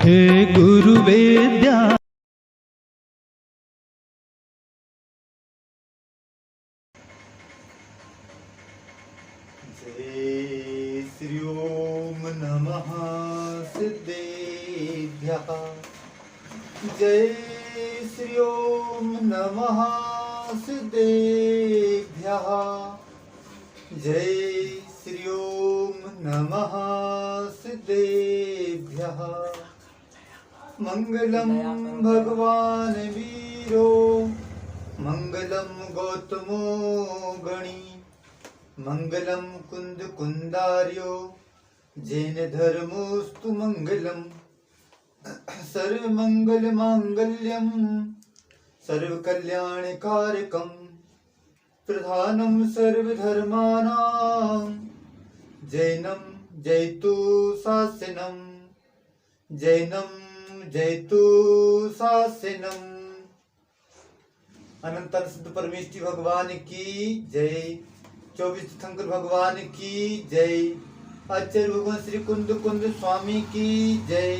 हे गुरु वेद्या। जय श्री ओम नमः सिद्धेभ्यः। जय श्री ओम नमः सिद्धेभ्यः। जय श्री ओम नमः सिद्धेभ्यः। मंगलम भगवान वीरो मंगलम गौतमो गणी मंगलम कुंद कुंदार्यो जैन धर्मोस्तु मंगलम। सर्व मंगल मांगल्यम सर्व कल्याण कारकम प्रधानम सर्व धर्मानां जैनम जयतु शासनम। जैनम जयतु शासनम। अनंत सिद्ध परमेष्टि भगवान की जय। 24 तीर्थंकर भगवान की जय। आचार्य भगवान श्री कुंद कुंद स्वामी की जय।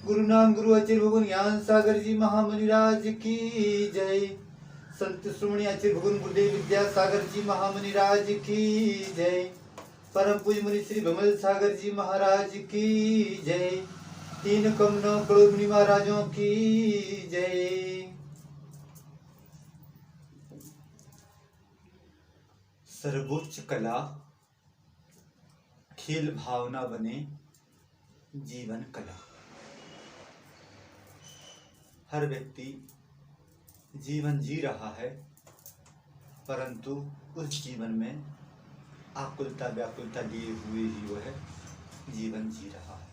गुरु नाम गुरु आचार्य भगवान ज्ञान सागर जी महामुनिराज की जय। संत श्रोमणी आचार्य भगवान गुरुदेव विद्यासागर जी महामुनिराज की जय। परम पूज्य मुनि श्री विमल सागर जी महाराज की जय। 3 कम 9 करोड़ मुनि महाराजों की जय। सर्वोच्च कला खेल भावना बने जीवन कला। हर व्यक्ति जीवन जी रहा है, परंतु उस जीवन में आकुलता व्याकुलता लिए हुए ही वह जीवन जी रहा है।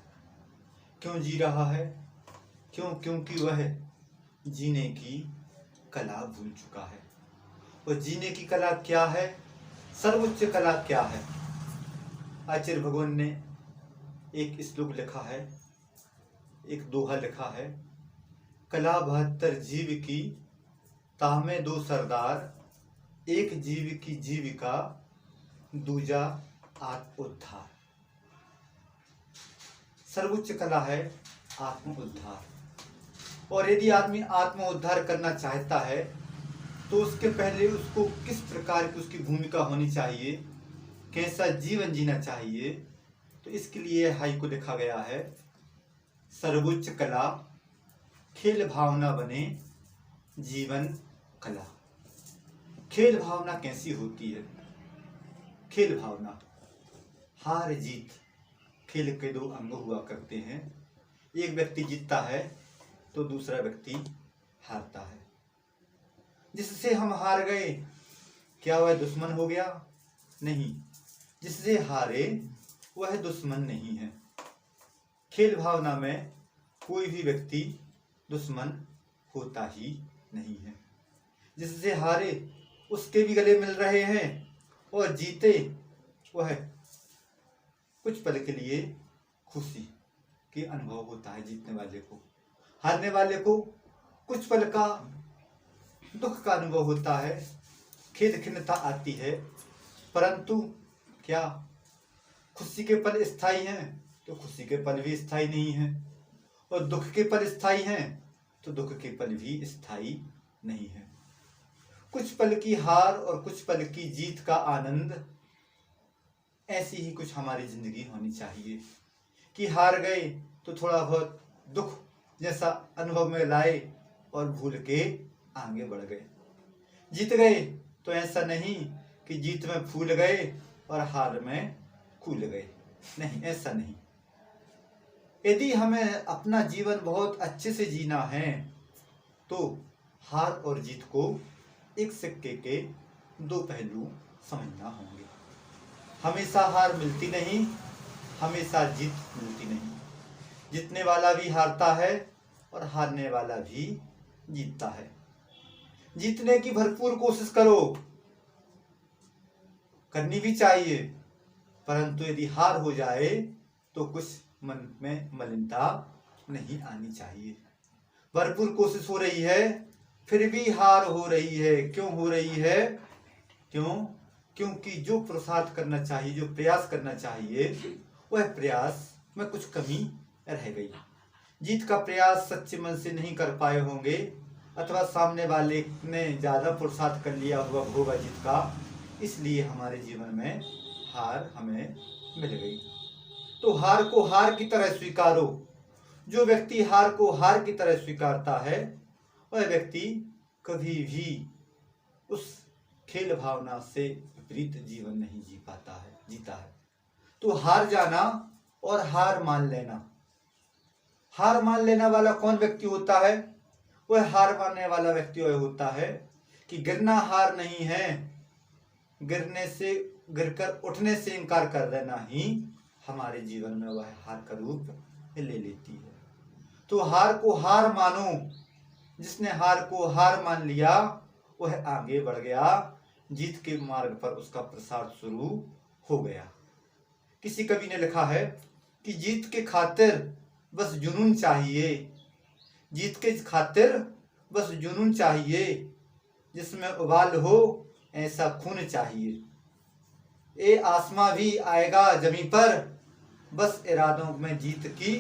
क्यों जी रहा है? क्योंकि वह जीने की कला भूल चुका है। और जीने की कला क्या है? सर्वोच्च कला क्या है? आचार्य भगवान ने एक श्लोक लिखा है, एक दोहा लिखा है। कला 72 जीव की तामे 2 सरदार। एक जीव की जीविका दूजा आत्म उद्धार। सर्वोच्च कला है आत्म उद्धार। और यदि आदमी आत्म उद्धार करना चाहता है तो उसके पहले उसको किस प्रकार की उसकी भूमिका होनी चाहिए, कैसा जीवन जीना चाहिए, तो इसके लिए हाई को लिखा गया है। सर्वोच्च कला खेल भावना बने जीवन कला। खेल भावना कैसी होती है? खेल भावना हार जीत खेल के 2 अंग हुआ करते हैं। एक व्यक्ति जीतता है तो दूसरा व्यक्ति हारता है। जिससे हम हार गए क्या वह दुश्मन हो गया? नहीं, जिससे हारे वह दुश्मन नहीं है। खेल भावना में कोई भी व्यक्ति दुश्मन होता ही नहीं है। जिससे हारे उसके भी गले मिल रहे हैं और जीते वह कुछ पल के लिए खुशी के अनुभव होता है जीतने वाले को। हारने वाले को कुछ पल का दुख का अनुभव होता है, खेद खिन्नता आती है। परंतु क्या खुशी के पल स्थायी हैं? तो खुशी के पल भी स्थायी नहीं हैं। और दुख के पल स्थायी हैं तो दुख के पल भी स्थायी नहीं है। कुछ पल की हार और कुछ पल की जीत का आनंद, ऐसी ही कुछ हमारी जिंदगी होनी चाहिए कि हार गए तो थोड़ा बहुत दुख जैसा अनुभव में लाए और भूल के आगे बढ़ गए। जीत गए तो ऐसा नहीं कि जीत में फूल गए और हार में कूल गए। नहीं, ऐसा नहीं। यदि हमें अपना जीवन बहुत अच्छे से जीना है तो हार और जीत को एक सिक्के के 2 पहलू समझना होंगे। हमेशा हार मिलती नहीं, हमेशा जीत मिलती नहीं। जीतने वाला भी हारता है और हारने वाला भी जीतता है। जीतने की भरपूर कोशिश करो, करनी भी चाहिए, परंतु यदि हार हो जाए तो कुछ मन में मलिनता नहीं आनी चाहिए। भरपूर कोशिश हो रही है फिर भी हार हो रही है। क्यों हो रही है? क्योंकि जो पुरुषार्थ करना चाहिए, जो प्रयास करना चाहिए, वह प्रयास में कुछ कमी रह गई। जीत का प्रयास सच्चे मन से नहीं कर पाए होंगे, अथवा सामने वाले ने ज़्यादा पुरुषार्थ कर लिया हुआ होगा जीत का, इसलिए हमारे जीवन में हार हमें मिल गई। तो हार को हार की तरह स्वीकारो। जो व्यक्ति हार को हार की तरह स्वीकारता है वह व्यक्ति कभी भी उस खेल भावना से विपरीत जीवन नहीं जीता है। तो हार जाना और हार मान लेना, हार मान लेने वाला कौन व्यक्ति होता है? वह हार मानने वाला व्यक्ति वह होता है कि गिरना हार नहीं है, गिरकर उठने से इनकार कर देना ही हमारे जीवन में वह हार का रूप ले लेती है। तो हार को हार मानो। जिसने हार को हार मान लिया वह आगे बढ़ गया, जीत के मार्ग पर उसका प्रसार शुरू हो गया। किसी कवि ने लिखा है कि जीत के खातिर बस जुनून चाहिए, जीत के खातिर बस जुनून चाहिए, जिसमें उबाल हो ऐसा खून चाहिए। ए आसमां भी आएगा जमीन पर, बस इरादों में जीत की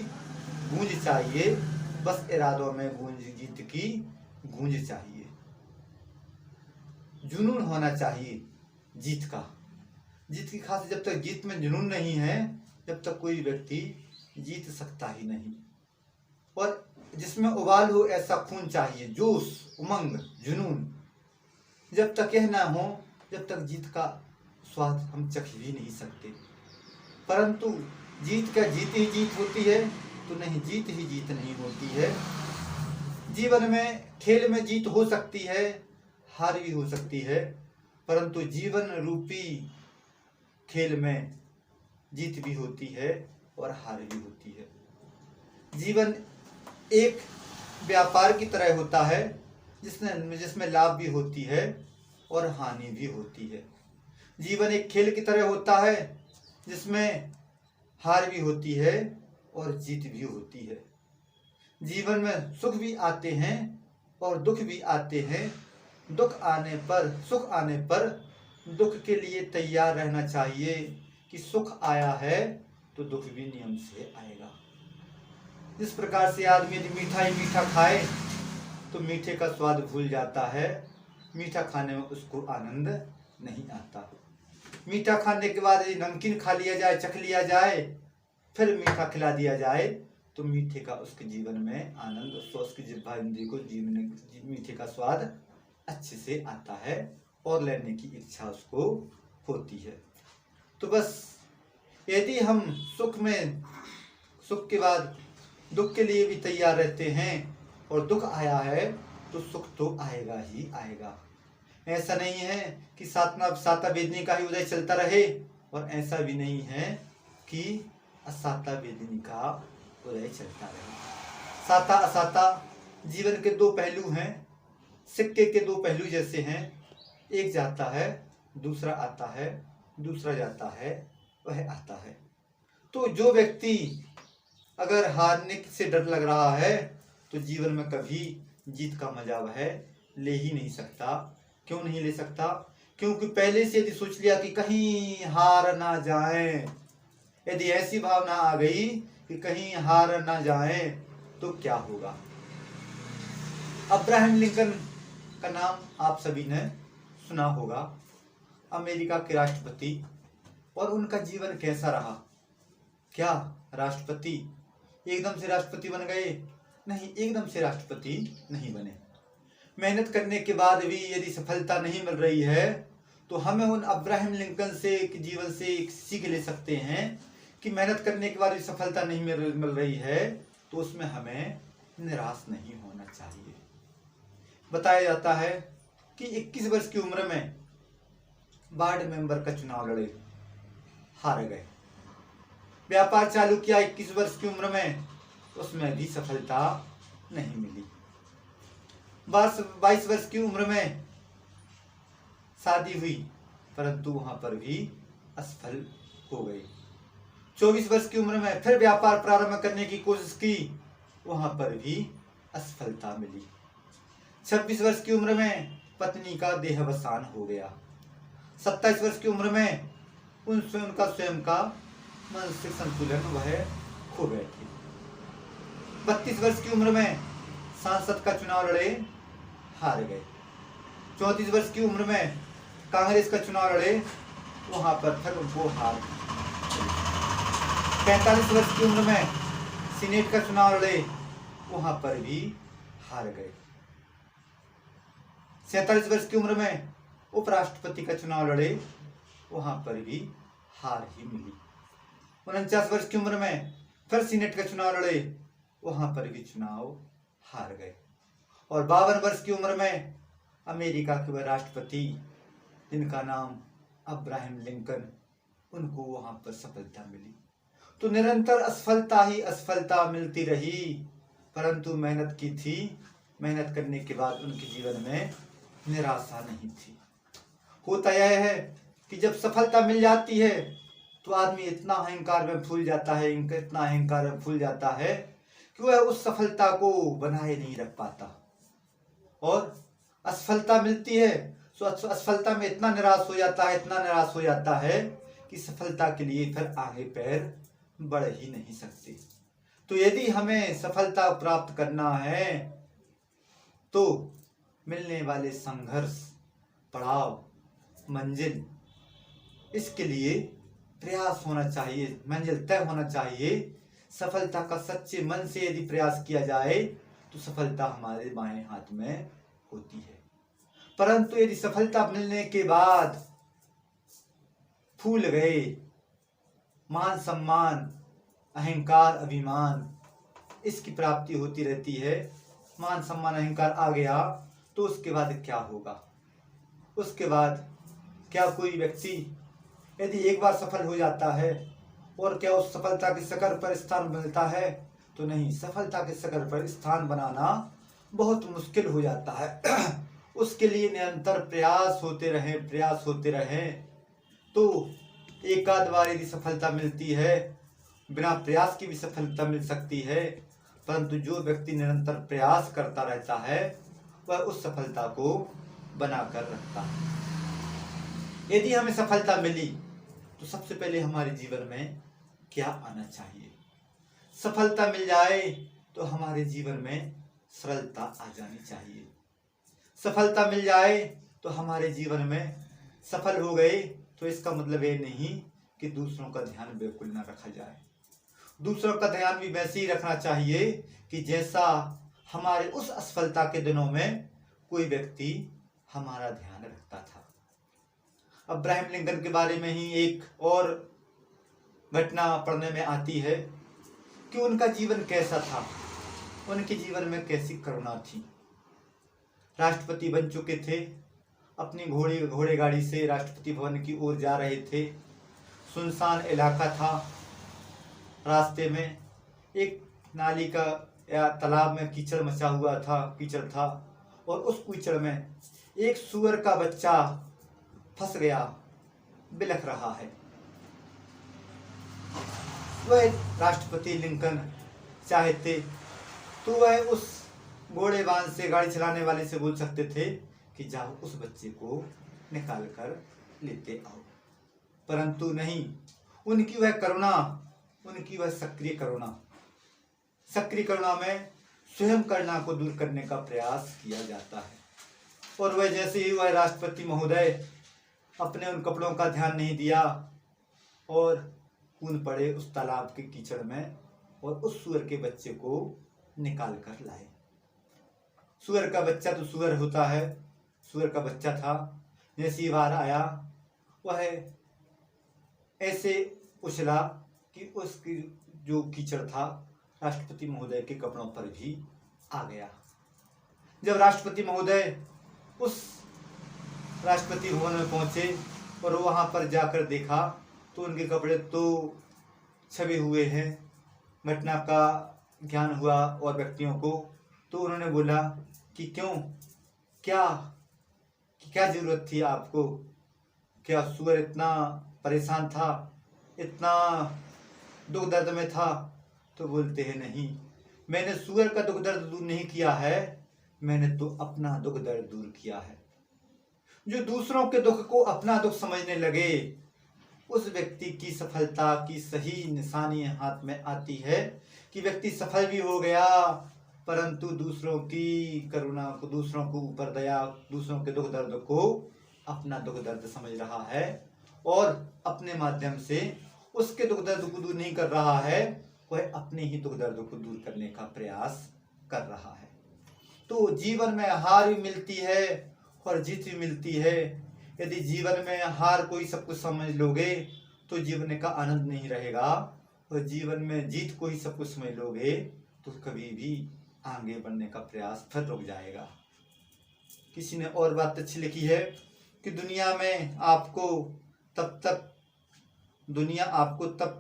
गूंज चाहिए, बस इरादों में जीत की गूंज चाहिए। जुनून होना चाहिए जीत का। जीत की खास, जब तक जीत में जुनून नहीं है जब तक कोई व्यक्ति जीत सकता ही नहीं। और जिसमें उबाल हो ऐसा खून चाहिए, जोश, उमंग, जुनून। जब तक यह ना हो जब तक जीत का स्वाद हम चख भी नहीं सकते। परंतु जीत क्या जीत ही जीत होती है? तो नहीं, जीत ही जीत नहीं होती है। जीवन में खेल में जीत हो सकती है, हार भी हो सकती है, परंतु जीवन रूपी खेल में जीत भी होती है और हार भी होती है। जीवन एक व्यापार की तरह होता है जिसमें लाभ भी होती है और हानि भी होती है। जीवन एक खेल की तरह होता है जिसमें हार भी होती है और जीत भी होती है। जीवन में सुख भी आते हैं और दुख भी आते हैं। सुख आने पर दुख के लिए तैयार रहना चाहिए कि सुख आया है तो दुख भी नियम से आएगा। जिस प्रकार से आदमी यदि मीठा ही मीठा खाए तो मीठे का स्वाद भूल जाता है, मीठा खाने में उसको आनंद नहीं आता। मीठा खाने के बाद यदि नमकीन खा लिया जाए, चख लिया जाए, फिर मीठा खिला दिया जाए तो मीठे का उसके जीवन में आनंद, उसकी जिह्वा इंद्रिय को मीठे का स्वाद अच्छे से आता है और लेने की इच्छा उसको होती है। तो बस यदि हम सुख के बाद दुख के लिए भी तैयार रहते हैं और दुख आया है तो सुख तो आएगा ही आएगा। ऐसा नहीं है कि साता वेदनी का ही उदय चलता रहे, और ऐसा भी नहीं है कि असाता वेदनी का उदय चलता रहे। साता असाता जीवन के दो पहलू हैं, सिक्के के दो पहलू जैसे हैं। एक जाता है, दूसरा आता है, दूसरा जाता है, वह आता है। तो जो व्यक्ति अगर हारने से डर लग रहा है तो जीवन में कभी जीत का मजा वह ले ही नहीं सकता। क्यों नहीं ले सकता? क्योंकि पहले से यदि सोच लिया कि कहीं हार ना जाए, यदि ऐसी भावना आ गई कि कहीं हार ना जाए तो क्या होगा। अब्राहम लिंकन का नाम आप सभी ने सुना होगा, अमेरिका के राष्ट्रपति। और उनका जीवन कैसा रहा? क्या राष्ट्रपति एकदम से राष्ट्रपति बन गए? नहीं, एकदम से राष्ट्रपति नहीं बने। मेहनत करने के बाद भी यदि सफलता नहीं मिल रही है तो हमें उन अब्राहम लिंकन से जीवन से एक सीख ले सकते हैं कि मेहनत करने के बाद भी सफलता नहीं मिल रही है तो उसमें हमें निराश नहीं होना चाहिए। बताया जाता है कि 21 वर्ष की उम्र में वार्ड मेंबर का चुनाव लड़े, हार गए। व्यापार चालू किया 21 वर्ष की उम्र में, उसमें भी सफलता नहीं मिली। 22 वर्ष की उम्र में शादी हुई, परंतु वहां पर भी असफल हो गई। 24 वर्ष की उम्र में फिर व्यापार प्रारंभ करने की कोशिश की, वहां पर भी असफलता मिली। 26 वर्ष की उम्र में पत्नी का देहावसान हो गया। 27 वर्ष की उम्र में उनका स्वयं का मानसिक संतुलन वह खो गए थे। 32 वर्ष की उम्र में सांसद का चुनाव लड़े, हार गए। 34 वर्ष की उम्र में कांग्रेस का चुनाव लड़े, वहां पर फिर उनको हार। 45 वर्ष की उम्र में सीनेट का चुनाव लड़े, वहां पर भी हार गए। 47 वर्ष की उम्र में उपराष्ट्रपति का चुनाव लड़े, वहां पर भी हार ही मिली। 49 वर्ष की उम्र में फिर सीनेट का चुनाव लड़े, वहां पर भी चुनाव हार गए। और 52 वर्ष की उम्र में अमेरिका के वह राष्ट्रपति जिनका नाम अब्राहम लिंकन, उनको वहां पर सफलता मिली। तो निरंतर असफलता ही असफलता मिलती रही, परंतु मेहनत की थी। मेहनत करने के बाद उनके जीवन में निराशा नहीं थी। होता यह है कि जब सफलता मिल जाती है तो आदमी इतना अहंकार में फूल जाता है, इतना अहंकार में फूल जाता है कि वह उस सफलता को बनाए नहीं रख पाता। और असफलता मिलती है तो असफलता में इतना निराश हो जाता है, इतना निराश हो जाता है कि सफलता के लिए फिर आगे पैर बढ़ ही नहीं सकते। तो यदि हमें सफलता प्राप्त करना है तो मिलने वाले संघर्ष, पड़ाव, मंजिल, इसके लिए प्रयास होना चाहिए, मंजिल तय होना चाहिए। सफलता का सच्चे मन से यदि प्रयास किया जाए तो सफलता हमारे बाएं हाथ में होती है। परंतु यदि सफलता मिलने के बाद फूल गए, मान सम्मान, अहंकार, अभिमान, इसकी प्राप्ति होती रहती है, मान सम्मान अहंकार आ गया तो उसके बाद क्या होगा? उसके बाद क्या कोई व्यक्ति यदि एक बार सफल हो जाता है और क्या उस सफलता के शिखर पर स्थान मिलता है? तो नहीं, सफलता के शिखर पर स्थान बनाना बहुत मुश्किल हो जाता है। उसके लिए निरंतर प्रयास होते रहें, प्रयास होते रहें तो एक आध बार यदि सफलता मिलती है, बिना प्रयास की भी सफलता मिल सकती है, परंतु जो व्यक्ति निरंतर प्रयास करता रहता है वह उस सफलता को बनाकर रखता है। यदि हमें सफलता मिली तो सबसे पहले हमारे जीवन में क्या आना चाहिए? सफलता मिल जाए तो हमारे जीवन में सरलता आ जानी चाहिए। सफलता मिल जाए तो हमारे जीवन में सफल हो गए तो इसका मतलब ये नहीं कि दूसरों का ध्यान बिल्कुल ना रखा जाए। दूसरों का ध्यान भी वैसे ही रखना चाहिए कि जैसा हमारे उस असफलता के दिनों में कोई व्यक्ति हमारा ध्यान रखता था। अब्राहम लिंकन के बारे में ही एक और घटना पढ़ने में आती है कि उनका जीवन कैसा था, उनके जीवन में कैसी करुणा थी। राष्ट्रपति बन चुके थे, अपनी घोड़े गाड़ी से राष्ट्रपति भवन की ओर जा रहे थे। सुनसान इलाका था, रास्ते में एक नाली का या तालाब में कीचड़ मचा हुआ था, कीचड़ था, और उस कीचड़ में एक सूअर का बच्चा फंस गया, बिलख रहा है। वह राष्ट्रपति लिंकन चाहते तो वह उस घोड़े बांध से गाड़ी चलाने वाले से बोल सकते थे कि जाओ उस बच्चे को निकाल कर लेते आओ, परंतु नहीं, उनकी वह करुणा, उनकी वह सक्रिय करुणा में स्वयं करुणा को दूर करने का प्रयास किया जाता है। और वह जैसे ही वह राष्ट्रपति महोदय अपने उन कपड़ों का ध्यान नहीं दिया और कूद पड़े उस तालाब के कीचड़ में और उस सूअर के बच्चे को निकाल कर लाए। सूअर का बच्चा तो सूअर होता है, सूअर का बच्चा था, जैसे ही बाहर आया वह ऐसे उछला कि उसकी जो कीचड़ था राष्ट्रपति महोदय के कपड़ों पर भी आ गया। जब राष्ट्रपति महोदय उस राष्ट्रपति भवन में पहुंचे और वहां पर जाकर देखा तो उनके कपड़े तो छपे हुए हैं। घटना का ज्ञान हुआ और व्यक्तियों को, तो उन्होंने बोला कि क्यों, क्या जरूरत थी आपको? क्या सूअर इतना परेशान था, इतना दुख दर्द में था? तो बोलते हैं नहीं, मैंने सूअर का दुख दर्द दूर नहीं किया है, मैंने तो अपना दुख दर्द दूर किया है। जो दूसरों के दुख को अपना दुख समझने लगे उस व्यक्ति की सफलता की सही निशानी हाथ में आती है कि व्यक्ति सफल भी हो गया, परंतु दूसरों की करुणा को, दूसरों को ऊपर दया, दूसरों के दुख दर्द को अपना दुख दर्द समझ रहा है और अपने माध्यम से उसके दुख दर्द को दूर नहीं कर रहा है, वह अपने ही दुख दर्द को दूर करने का प्रयास कर रहा है। तो जीवन में हार भी मिलती है और जीत भी मिलती है। यदि जीवन में हार को ही सब कुछ समझ लोगे तो जीवन का आनंद नहीं रहेगा, और जीवन में जीत को ही सब कुछ समझ लोगे तो कभी भी आगे बढ़ने का प्रयास फिर रुक जाएगा। किसी ने और बात अच्छी लिखी है कि दुनिया आपको तब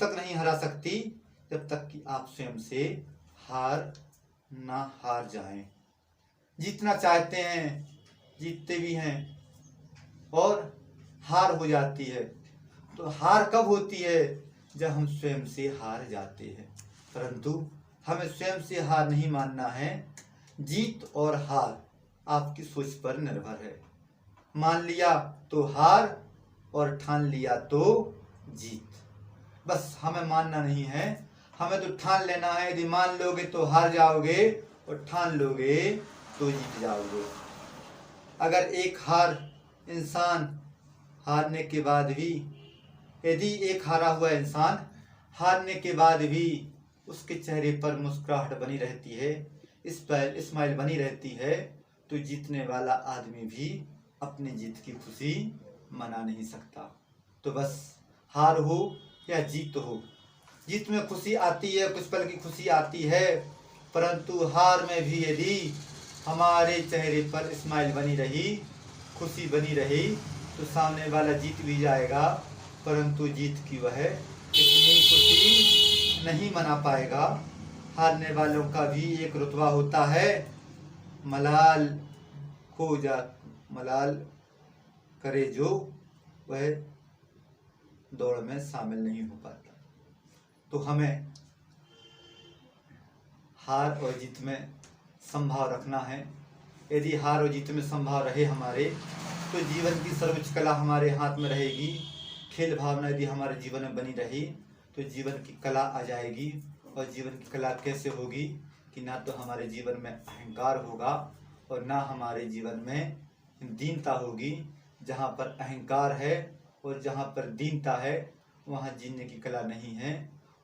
तक नहीं हरा सकती जब तक कि आप स्वयं से हार जाएं। जीतना चाहते हैं, जीतते भी हैं और हार हो जाती है। तो हार कब होती है? जब हम स्वयं से हार जाते हैं। परंतु हमें स्वयं से हार नहीं मानना है। जीत और हार आपकी सोच पर निर्भर है। मान लिया तो हार और ठान लिया तो जीत। बस हमें मानना नहीं है, हमें तो ठान लेना है। यदि मान लोगे तो हार जाओगे और ठान लोगे तो जीत जाओगे। अगर एक इंसान हारने के बाद भी, यदि एक हारा हुआ इंसान हारने के बाद भी उसके चेहरे पर मुस्कुराहट बनी रहती है, स्माइल बनी रहती है, तो जीतने वाला आदमी भी अपनी जीत की खुशी मना नहीं सकता। तो बस हार हो या जीत हो, जीत में खुशी आती है, कुछ पल की खुशी आती है, परंतु हार में भी यदि हमारे चेहरे पर स्माइल बनी रही, खुशी बनी रही, तो सामने वाला जीत भी जाएगा, परंतु जीत की वह इतनी खुशी नहीं मना पाएगा। हारने वालों का भी एक रुतबा होता है, मलाल करे जो वह दौड़ में शामिल नहीं हो पाता। तो हमें हार और जीत में संभाव रखना है। यदि हार और जीत में संभाव रहे हमारे, तो जीवन की सर्वोच्च कला हमारे हाथ में रहेगी। खेल भावना यदि हमारे जीवन में बनी रही तो जीवन की कला आ जाएगी। और जीवन की कला कैसे होगी कि ना तो हमारे जीवन में अहंकार होगा और ना हमारे जीवन में दीनता होगी। जहाँ पर अहंकार है और जहाँ पर दीनता है वहाँ जीने की कला नहीं है,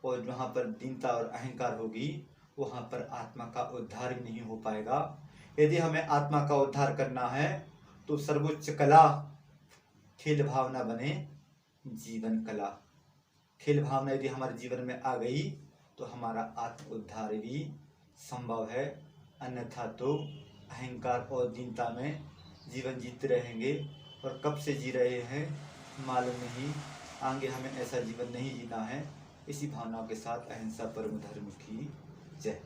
और जहाँ पर दीनता और अहंकार होगी वहाँ पर आत्मा का उद्धार भी नहीं हो पाएगा। यदि हमें आत्मा का उद्धार करना है तो सर्वोच्च कला खेल भावना बने जीवन कला। खेल भावना यदि हमारे जीवन में आ गई तो हमारा आत्म उद्धार भी संभव है। अन्यथा तो अहंकार और दीनता में जीवन जीते रहेंगे, और कब से जी रहे हैं मालूम नहीं। आगे हमें ऐसा जीवन नहीं जीना है। इसी भावनाओं के साथ अहिंसा परम धर्म की जय।